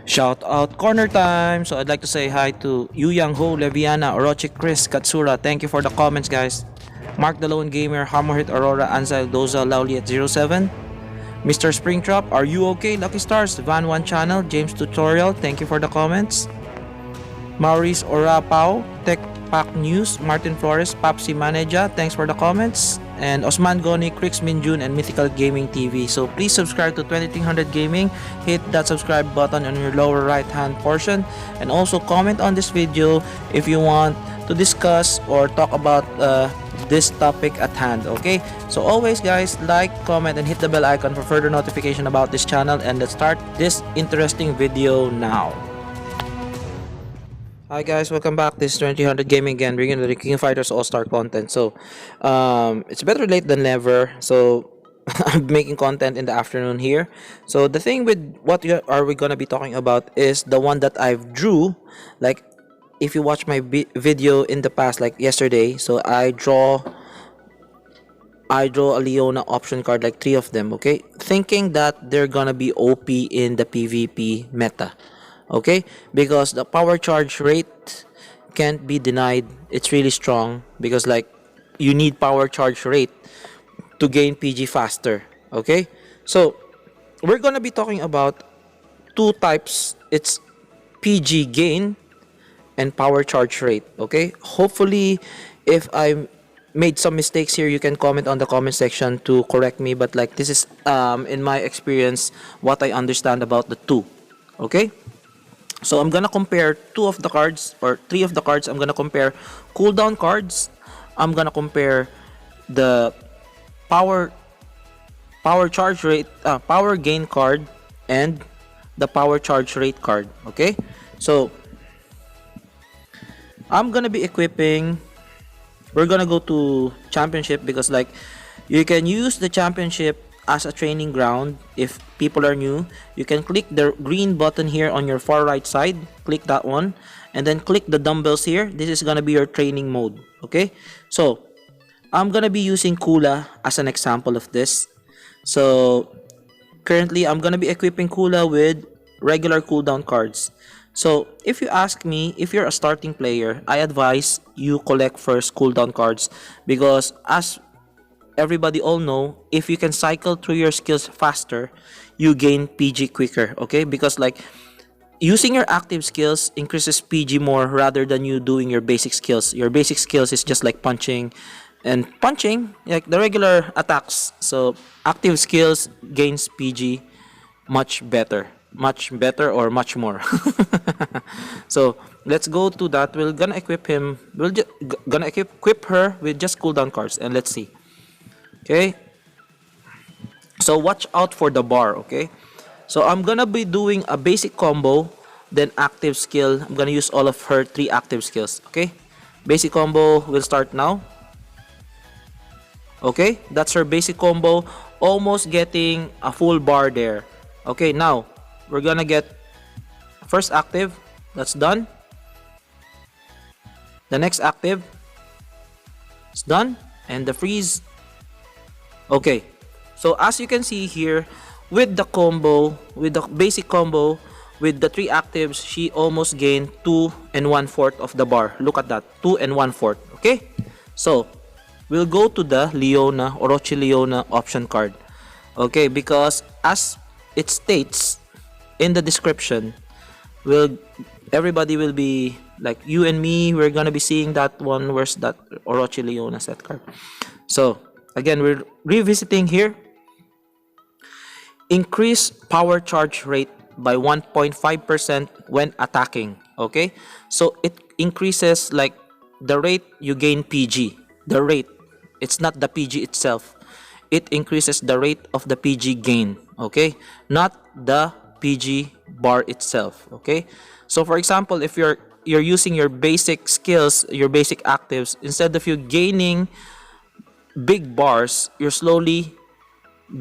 Shout out corner time. So I'd like to say hi to Yu Yang Ho, Leviana, Orochi, Chris, Katsura. Thank you for the comments, guys. Mark the Lone Gamer, Hammerhit, Aurora, Ansel, Doza, Lowly at 07. Mr. Springtrap, are you okay? Lucky Stars, Van One Channel, James Tutorial. Thank you for the comments. Maurice Orapao, Tech Pack News, Martin Flores, Papsi Manager. Thanks for the comments. And Osman Goni, Crix Minjun, and Mythical Gaming TV. So please subscribe to 2300 Gaming. Hit that subscribe button on your lower right hand portion. And also comment on this video if you want to discuss or talk about this topic at hand. Okay, so always guys, like, comment, and hit the bell icon for further notification about this channel. And let's start this interesting video now. Hi guys, welcome back. This is 2000 Gaming again, bringing the King of Fighters All-Star content. So, it's better late than never. So, I'm making content in the afternoon here. So, the thing with what are we gonna be talking about is the one that I've drew. Like, if you watch my video in the past, like yesterday, so I draw a Leona option card, like 3 of them. Okay, thinking that they're gonna be OP in the PvP meta. Okay, because the power charge rate can't be denied. It's really strong because like you need power charge rate to gain PG faster. Okay, so we're gonna be talking about 2 types. It's PG gain and power charge rate. Okay, hopefully if I made some mistakes here, you can comment on the comment section to correct me, but like this is in my experience what I understand about the 2. Okay, so I'm gonna compare 2 of the cards or 3 of the cards. I'm gonna compare cooldown cards. I'm gonna compare the power charge rate, power gain card, and the power charge rate card. Okay, so I'm gonna be equipping. We're gonna go to championship because like you can use the championship as a training ground. If people are new, you can click the green button here on your far right side, click that one, and then click the dumbbells here. This is gonna be your training mode. Okay, so I'm gonna be using Kula as an example of this. So currently I'm gonna be equipping Kula with regular cooldown cards. So if you ask me, if you're a starting player, I advise you collect first cooldown cards because as everybody all know, if you can cycle through your skills faster, you gain PG quicker. Okay, because like using your active skills increases PG more rather than you doing your basic skills. Your basic skills is just like punching like the regular attacks. So active skills gains PG much better or much more. So let's go to that. We're gonna equip him. We're gonna equip her with just cooldown cards, and let's see. Okay, so watch out for the bar. Okay, so I'm gonna be doing a basic combo, then active skill. I'm gonna use all of her 3 active skills. Okay, basic combo will start now. Okay, that's her basic combo, almost getting a full bar there. Okay, now we're gonna get first active. That's done. The next active is done, and the freeze. Okay, so as you can see here, with the combo, with the basic combo, with the 3 actives, she almost gained 2 1/4 of the bar. Look at that, 2 1/4. Okay, so we'll go to the Leona, Orochi Leona option card. Okay, because as it states in the description, everybody will be like you and me, we're gonna be seeing that one. Where's that Orochi Leona set card? So again, we're revisiting here. Increase power charge rate by 1.5% when attacking. Okay, so it increases like the rate you gain PG. The rate, it's not the PG itself. It increases the rate of the PG gain. Okay, not the PG bar itself. Okay, so for example, if you're using your basic skills, your basic actives, instead of you gaining big bars, you're slowly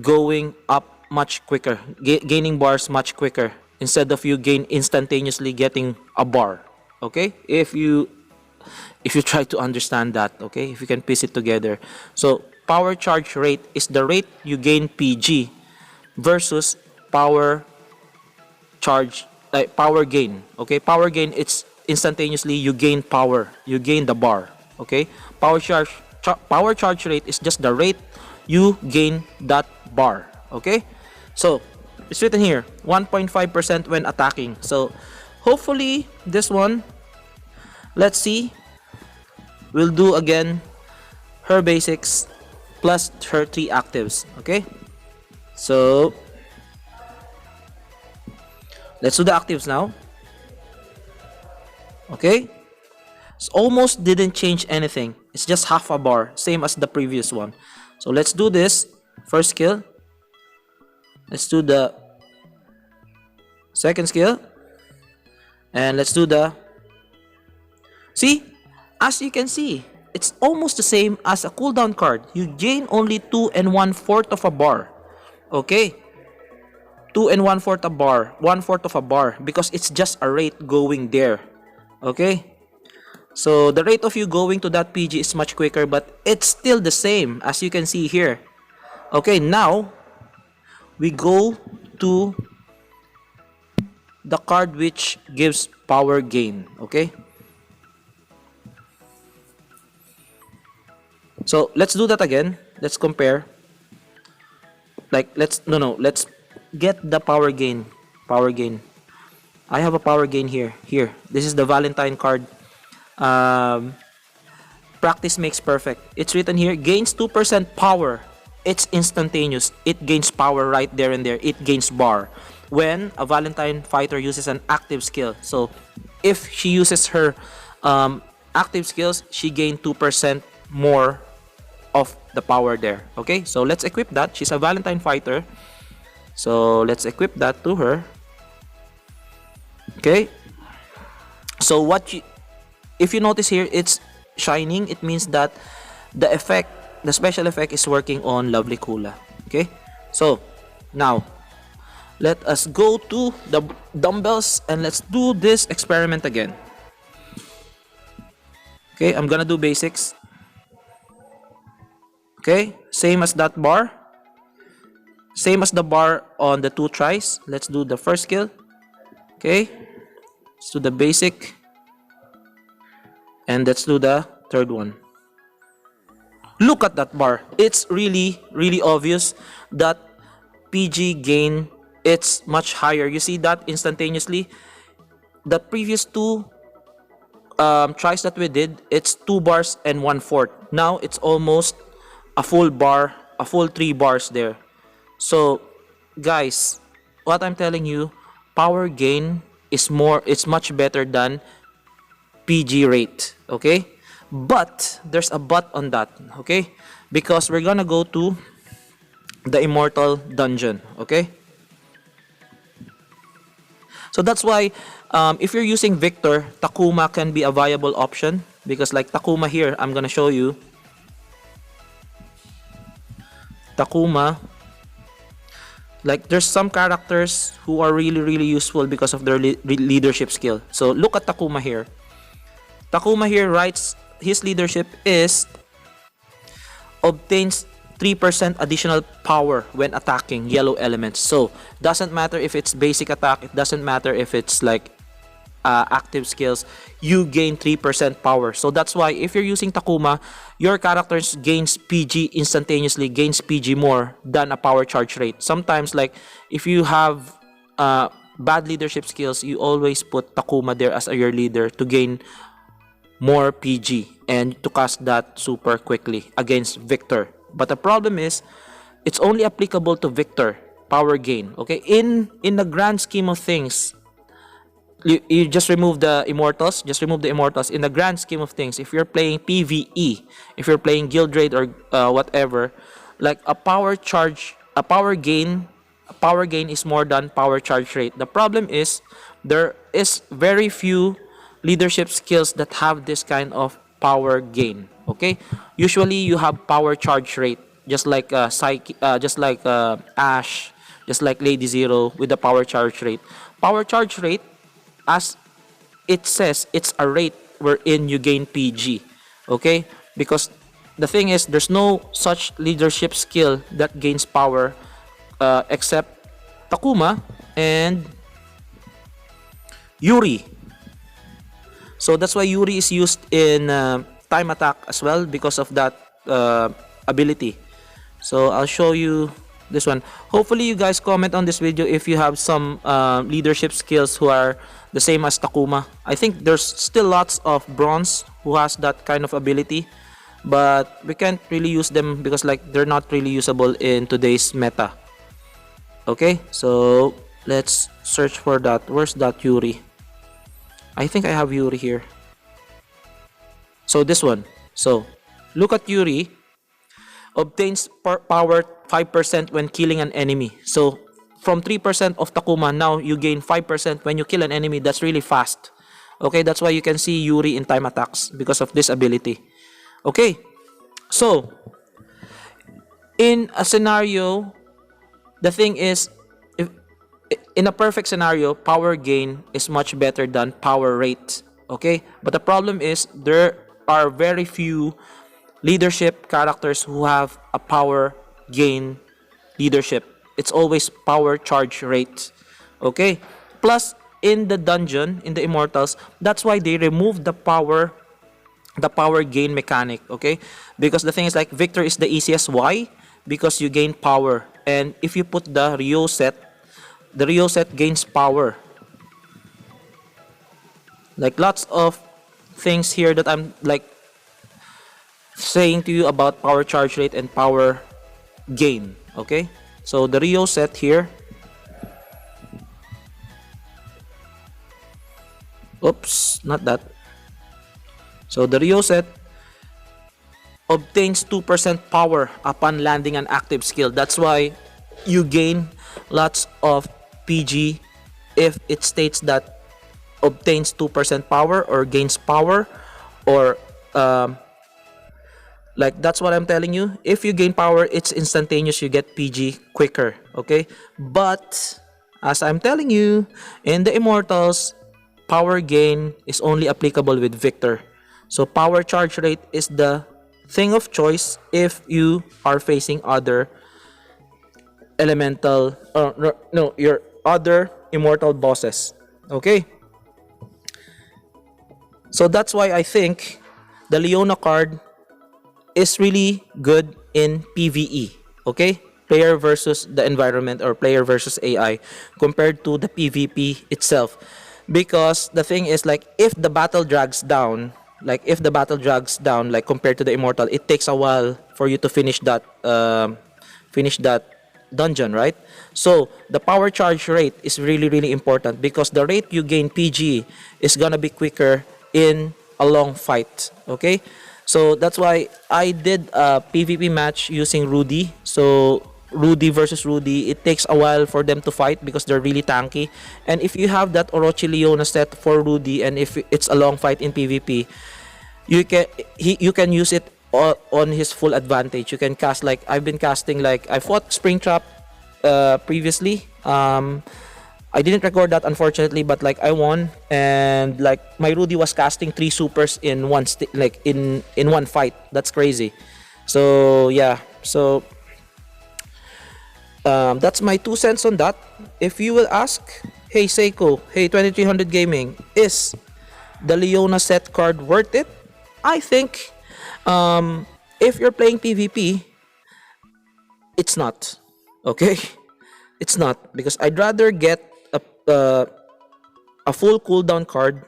going up much quicker, gaining bars much quicker instead of you gain instantaneously getting a bar. Okay, if you try to understand that, okay, if you can piece it together. So power charge rate is the rate you gain PG versus power charge like power gain. Okay, power gain, it's instantaneously you gain power, you gain the bar. Okay, power charge rate is just the rate you gain that bar. Okay, so it's written here 1.5% when attacking. So hopefully this one, let's see, we'll do again her basics plus her 3 actives. Okay, so let's do the actives now. Okay, it's almost didn't change anything, it's just half a bar, same as the previous one. So let's do this first skill, let's do the second skill, and let's do the, see, as you can see, it's almost the same as a cooldown card. You gain only 2 1/4 of a bar. Okay, 2 1/4 a bar, 1/4 of a bar, because it's just a rate going there. Okay, so the rate of you going to that PG is much quicker, but it's still the same as you can see here. Okay, now we go to the card which gives power gain. Okay, so let's do that again. Let's compare. Like, let's get the power gain. I have a power gain here. This is the Valentine card. Practice makes perfect. It's written here, gains 2% power. It's instantaneous. It gains power right there and there. It gains bar when a Valentine fighter uses an active skill. So if she uses her active skills, she gains 2% more of the power there. Okay, so let's equip that. She's a Valentine fighter, so let's equip that to her. Okay, so if you notice here, it's shining. It means that the special effect is working on Lovely Kula. Okay, so now let us go to the dumbbells and let's do this experiment again. Okay, I'm gonna do basics. Okay, same as that bar, same as the bar on the 2 tries. Let's do the first skill. Okay, let's do the basic, and let's do the third one. Look at that bar. It's really obvious that PG gain, it's much higher. You see that instantaneously. The previous 2 tries that we did, it's 2 bars and 1/4. Now it's almost a full bar, a full 3 bars there. So guys, what I'm telling you, power gain is it's much better than PG rate. Okay, but there's a but on that. Okay, because we're gonna go to the Immortal Dungeon. Okay, so that's why if you're using Victor, Takuma can be a viable option, because like Takuma here, I'm gonna show you. Takuma, like there's some characters who are really useful because of their leadership skill. So look at Takuma here. Takuma here writes his leadership is obtains 3% additional power when attacking yellow elements. So doesn't matter if it's basic attack, it doesn't matter if it's like active skills, you gain 3% power. So that's why if you're using Takuma, your character gains PG instantaneously, gains PG more than a power charge rate. Sometimes, like if you have bad leadership skills, you always put Takuma there as your leader to gain more PG and to cast that super quickly against Victor. But the problem is, it's only applicable to Victor power gain. Okay, in the grand scheme of things, you just remove the immortals. Just remove the immortals. In the grand scheme of things, if you're playing PvE, if you're playing guild raid or whatever, like a power gain is more than power charge rate. The problem is there is very few leadership skills that have this kind of power gain. Okay, usually you have power charge rate, just like Ash, just like Lady Zero with the power charge rate. Power charge rate, as it says, it's a rate wherein you gain PG. Okay, because the thing is, there's no such leadership skill that gains power except Takuma and Yuri. So that's why Yuri is used in time attack as well because of that ability. So I'll show you this one. Hopefully you guys comment on this video if you have some leadership skills who are the same as Takuma. I think there's still lots of bronze who has that kind of ability, but we can't really use them because like they're not really usable in today's meta. Okay, so let's search for that. Where's that Yuri? I think I have Yuri here. So this one. So look at Yuri. Obtains power 5% when killing an enemy. So from 3% of Takuma, now you gain 5% when you kill an enemy. That's really fast. Okay, that's why you can see Yuri in time attacks because of this ability. Okay, so in a scenario, the thing is, if in a perfect scenario, power gain is much better than power rate. Okay, but the problem is there are very few leadership characters who have a power gain leadership. It's always power charge rate. Okay, plus in the dungeon, in the Immortals, that's why they removed the power gain mechanic. Okay, because the thing is like Victor is the easiest. Why? Because you gain power, and if you put the Ryo set, the Ryo set gains power. Like lots of things here that I'm like saying to you about power charge rate and power gain. Okay, so the Ryo set here, oops, not that. So the Ryo set obtains 2% power upon landing an active skill. That's why you gain lots of PG if it states that obtains 2% power or gains power, or like that's what I'm telling you. If you gain power, it's instantaneous. You get PG quicker. Okay, but as I'm telling you, in the Immortals, power gain is only applicable with Victor. So power charge rate is the thing of choice if you are facing other elemental, no, your other immortal bosses. Okay, so that's why I think the Leona card is really good in PvE. Okay, player versus the environment or player versus AI compared to the PvP itself, because the thing is like if the battle drags down, like compared to the Immortal, it takes a while for you to finish that dungeon, right? So the power charge rate is really important because the rate you gain PG is gonna be quicker in a long fight. Okay, so that's why I did a PvP match using Rudy. So Rudy versus Rudy, it takes a while for them to fight because they're really tanky. And if you have that Orochi Leona set for Rudy, and if it's a long fight in PvP, you can use it on his full advantage. You can cast, like I've been casting, like I fought Springtrap previously. I didn't record that unfortunately, but like I won, and like my Rudy was casting 3 supers in one in one fight. That's crazy. So yeah, so that's my 2 cents on that. If you will ask, hey Seiko, hey 2300 Gaming, is the Leona set card worth it? I think if you're playing PvP, it's not. Okay, it's not, because I'd rather get a full cooldown card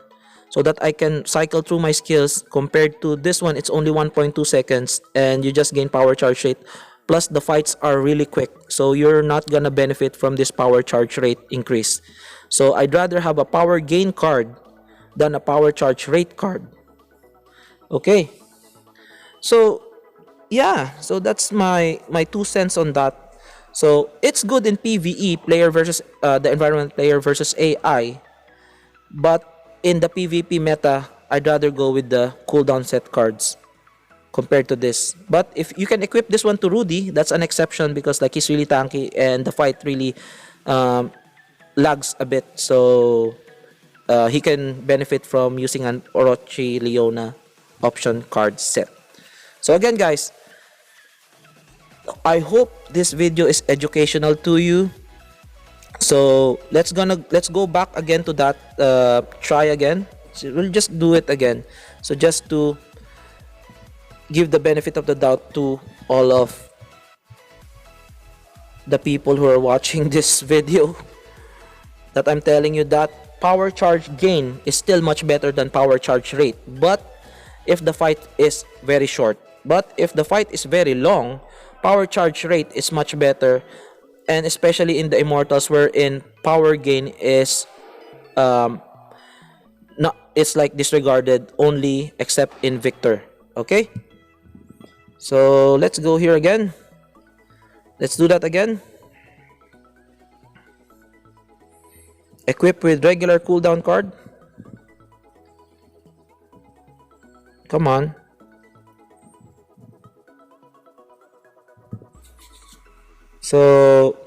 so that I can cycle through my skills, compared to this one. It's only 1.2 seconds and you just gain power charge rate, plus the fights are really quick, so you're not gonna benefit from this power charge rate increase. So I'd rather have a power gain card than a power charge rate card. Okay, so yeah, so that's my 2 cents on that. So it's good in PvE, player versus the environment, player versus AI, but in the PvP meta, I'd rather go with the cooldown set cards compared to this. But if you can equip this one to Rudy, that's an exception, because like he's really tanky and the fight really lags a bit, so he can benefit from using an Orochi Leona option card set. So again guys, I hope this video is educational to you. So let's go back again to that. Try again. So we'll just do it again. So just to give the benefit of the doubt to all of the people who are watching this video, that I'm telling you that power charge gain is still much better than power charge rate, but if the fight is very short. But if the fight is very long, power charge rate is much better, and especially in the Immortals, wherein power gain is not, it's like disregarded only except in Victor. Okay, so let's go here again. Let's do that again. Equip with regular cooldown card. Come on. So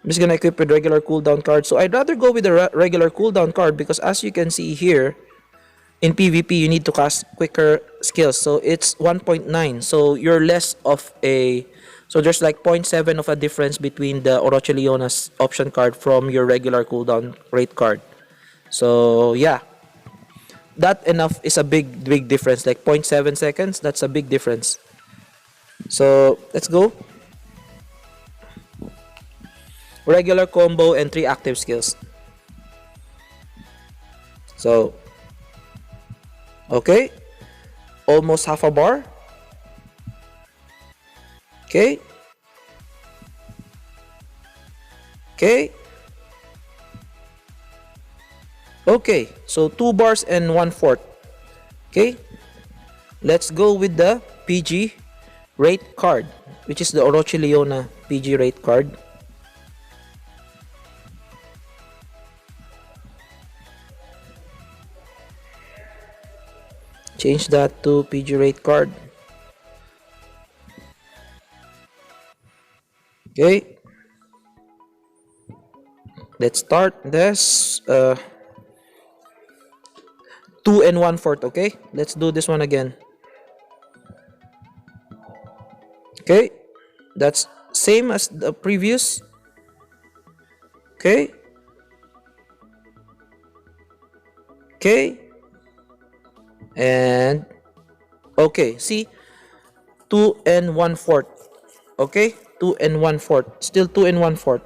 I'm just gonna equip with regular cooldown card. So I'd rather go with the regular cooldown card because, as you can see here, in PvP you need to cast quicker skills. So it's 1.9. So you're less of a, so there's like 0.7 of a difference between the Orochi Leona's option card from your regular cooldown rate card. So yeah, that enough is a big difference. Like 0.7 seconds, that's a big difference. So let's go. Regular combo and 3 active skills. So okay, almost half a bar. Okay, okay, so 2 bars and 1/4. Okay, let's go with the PG rate card, which is the Orochi Leona PG rate card. Change that to PG rate card. Okay, let's start this 2 and 1/4. Okay, let's do this one again. Okay, that's same as the previous. Okay, and okay, see, 2 and 1/4. Okay, 2 and 1/4, still 2 and 1/4,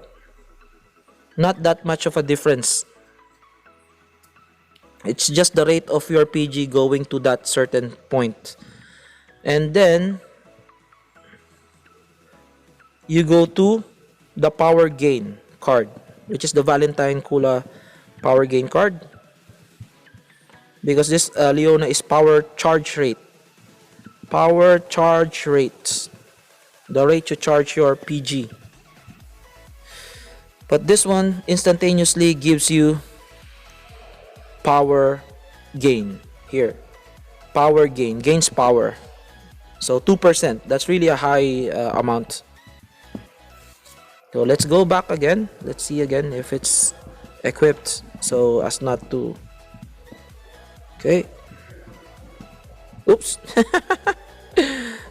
not that much of a difference. It's just the rate of your PG going to that certain point. And then you go to the power gain card, which is the Valentine Kula power gain card, because this Leona is power charge rate. Power charge rate, the rate you charge your PG. But this one instantaneously gives you power gain here. Power gain, gains power. So 2%, that's really a high amount. So let's go back again. Let's see again if it's equipped so as not to. Okay. Oops.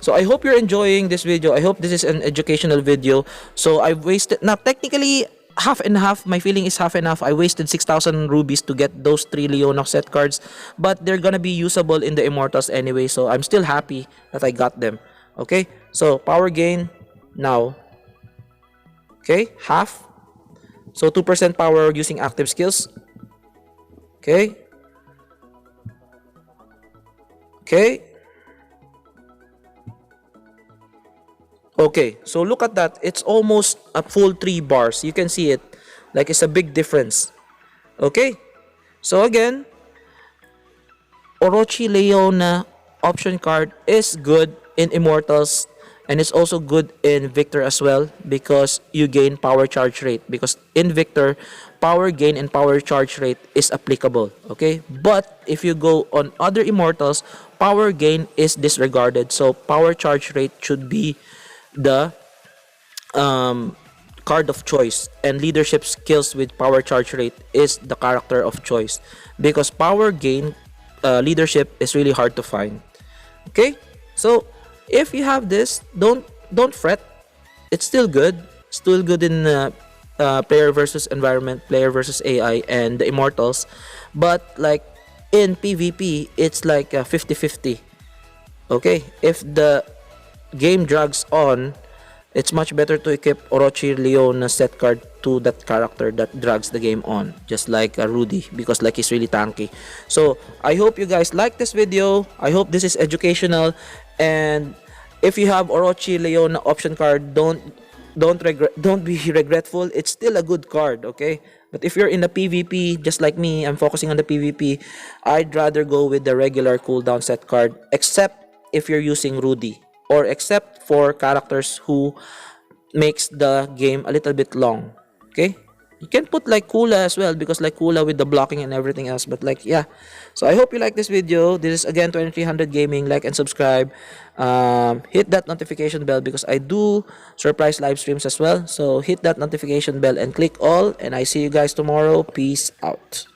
So I hope you're enjoying this video. I hope this is an educational video. So I've wasted, now technically half and half, my feeling is half and half. I wasted 6,000 rubies to get those 3 Leona set cards, but they're gonna be usable in the Immortals anyway, so I'm still happy that I got them. Okay, so power gain now. Okay, half. So 2% power using active skills. Okay. Okay. Okay, so look at that. It's almost a full 3 bars. You can see it. Like, it's a big difference. Okay. So again, Orochi Leona option card is good in Immortals, and it's also good in Victor as well, because you gain power charge rate. Because in Victor, power gain and power charge rate is applicable. Okay. But if you go on other Immortals, power gain is disregarded. So power charge rate should be the card of choice, and leadership skills with power charge rate is the character of choice, because power gain leadership is really hard to find. Okay, so if you have this, don't fret. It's still good in player versus environment, player versus AI, and the immortals. But like in PvP, it's like 50-50. Okay, if the game drags on, it's much better to equip Orochi Leona set card to that character that drags the game on, just like Rudy, because like he's really tanky. So I hope you guys like this video. I hope this is educational, and if you have Orochi Leona option card, don't be regretful. It's still a good card, okay? But if you're in the PvP, just like me, I'm focusing on the PvP, I'd rather go with the regular cooldown set card, except if you're using Rudy, or except for characters who makes the game a little bit long. Okay, you can put like Kula as well, because like Kula with the blocking and everything else. But like, yeah, so I hope you like this video. This is again 2300 Gaming. Like and subscribe. Hit that notification bell, because I do surprise live streams as well. So hit that notification bell and click all, and I see you guys tomorrow. Peace out.